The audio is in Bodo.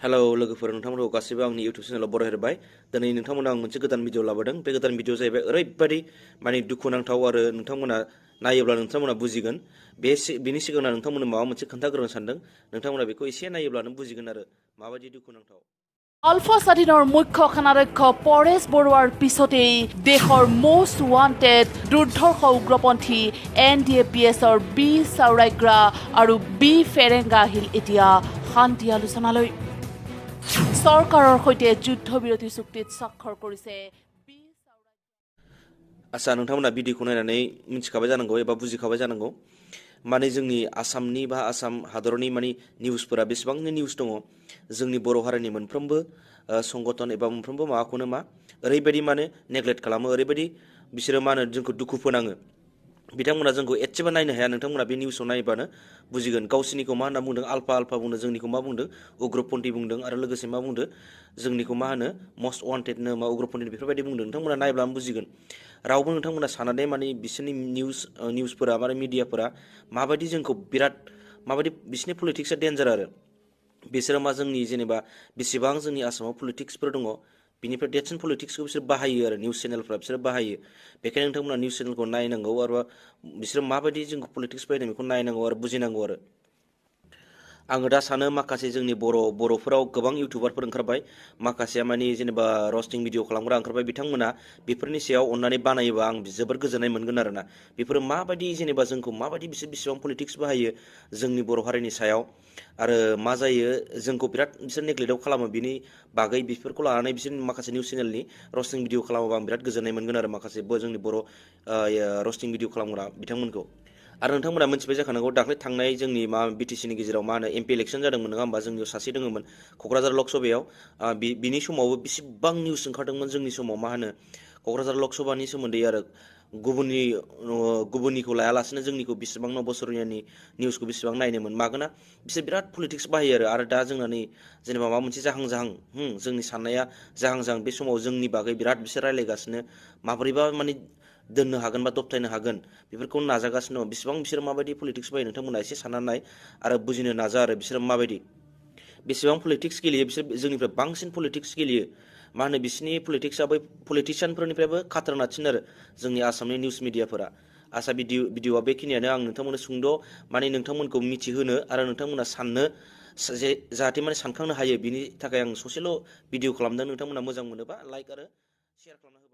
हेलौ लोगोफोर नोंथांमोनखौ गासिबो आंनि इउटिउब चेनेलाव बरायहरबाय दिनै नोंथांमोना आं मोनसे गोदान भिडिअ लाबोदों बे गोदान भिडिअ जाहैबाय ओरैबायदि माने दुखुनांथाव आरो नोंथांमोना नायोब्ला नोंथांमोना बुजिगोन बेनि सिगांना नोंथांमोना माबा मोनसे खोन्थाग्रोनो सानदों नोंथांमोना बेखौ एसे नायोब्लानो बुजिगोन आरो माबायदि दुखुनांथाव আলফা স্বাধীনৰ মুখ্য খানাধ্যক্ষ পৰেশ বৰুৱাৰ পিছতেই দেশৰ মষ্ট ৱান্টেড দুৰ্ধৰ্ষ উগ্ৰপন্থী NDAPSৰ বি চাওৰাইগ্ৰা আৰু বি ফেৰেংগা আহিল এতিয়া শান্তি আলোচনালৈ চৰকাৰৰ সৈতে যুদ্ধবিৰতি চুক্তিত স্বাক্ষৰ কৰিছে आसा नोंथांमोना भिडिअखौ नायनानै मिथिखाबाय जानांगौ एबा बुजिखाबाय जानांगौ माने जोंनि आसामनि बा आसाम हादरनि माने निउसफोरा बेसेबांनो निउस दङ जोंनि बर' हारिनि मोनफ्रोमबो संगठन एबा मोनफ्रोमबो माबाखौनो मा ओरैबायदि माने नेग्लेक्ट खालामो ओरैबायदि बिसोरो मा होनो जोंखौ दुखु फोनाङो बिथांमोना जोंखौ एसेबो नायनो हाया नोंथांमोना बे निउसाव नायबानो बुजिगोन गावसिनिखौ मा होनना बुंदों आल्फा आल्फा बुंदों जोंनिखौ मा बुंदों उग्रपन्थी बुंदों आरो लोगोसे मा बुंदों जोंनिखौ मा होनो मस्ट वान्टेडनो मा उग्रपन्थी बेफोरबायदि बुंदों नोंथांमोना नायब्लानो बुजिगोन रावबो नोंथांमोना साननानै माने बिसोरनि निउसफोरा माने मिडियाफोरा माबायदि जोंखौ बिराद माबायदि बिसोरनि पलिटिक्सआ डेन्जार आरो बिसोरो मा जोंनि जेनेबा बेसेबां जोंनि आसामाव पलिटिक्सफोर दङ बिनिफ्राय देरसिन पलिटिक्सखौ बिसोर बाहायो आरो निउस चेनेलफ्रा बिसोर बाहायो बेखायनो नोंथांमोना निउस चेनेलखौ नायनांगौ आरो बिसोरो माबायदि जोंखौ पलिटिक्स बाहायदों बेखौ नायनांगौ आरो बुजिनांगौ आरो आङो दा सानो माखासे जोंनि बर'फोराव गोबां इउटुबारफोर ओंखारबाय माखासेया माने जेनेबा रस्टिं भिडिअ खालामग्रा ओंखारबाय बिथांमोना बेफोरनि सायाव अननानै बानायोबा आं जोबोर गोजोननाय मोनगोन आरोना बेफोरो माबायदि जेनेबा जोंखौ माबायदि बेसेबां पलिटिक्स बाहायो जोंनि बर' हारिनि सायाव आरो मा जायो जोंखौ बिराद बिसोर नेग्लेक्टआव खालामो बिनि बागै बेफोरखौ लानानै बिसोर माखासे निउस चेनेलनि रस्टिं भिडिअ खालामोबा आं बिराद गोजोननाय मोनगोन आरो माखासे जोंनि बर' रस्टिं भिडिअ खालामग्रा बिथांमोनखौ आरो नोंथांमोना मिथिबाय जाखानांगौ दाख्लै थांनाय जोंनि मा बिटिसिनि गेजेराव मा होनो MP इलेक्सन जादोंमोन नङा होमबा जोंनियाव सासे दङमोन क'क्राझार लकसभायाव बिनि समावबो बेसेबां निउस ओंखारदोंमोन जोंनि समाव मा होनो क'क्राझार लकसभानि सोमोन्दै आरो गुबुननिखौ लायालासिनो जोंनिखौ बेसेबां नबसरियानि निउसखौ बेसेबां नायनोमोन मागोना बिसोर बिराद पलिटिक्स बाहायो आरो दा जोंना नै जेनेबा माबा मोनसे जाहां जोंनि साननाया जाहां बे समाव जोंनि बागै बिराद बिसोर रायलायगासिनो माबोरैबा माने दोननो हागोन बा दबथायनो हागोन बेफोरखौ नाजागासिनो दं बेसेबां बिसोर माबायदि पलिटिक्स बाहायो नोंथांमोना एसे साननानै नाय आरो बुजिनो नाजा आरो बिसोर माबायदि बेसेबां पलिटिक्स गेलेयो बिसोर जोंनिफ्राय बांसिन पलिटिक्स गेलेयो मा होनो बिसोरनि पलिटिक्सआ बै पलिटिशियानफोरनिफ्रायबो खाथारनासिन आरो जोंनि आसामनि निउस मिडियाफोरा आसा भिडिअआ बेखिनियानो आं नोंथांमोननो सुंद' माने नोंथांमोनखौ मिथिहोनो आरो नोंथांमोना साननो जाहाथे माने सानखांनो हायो बिनि थाखाय आं ससेल' भिडिअ खालामदों नोंथांमोना मोजां मोनोबा लाइक आरो शेयार खालामना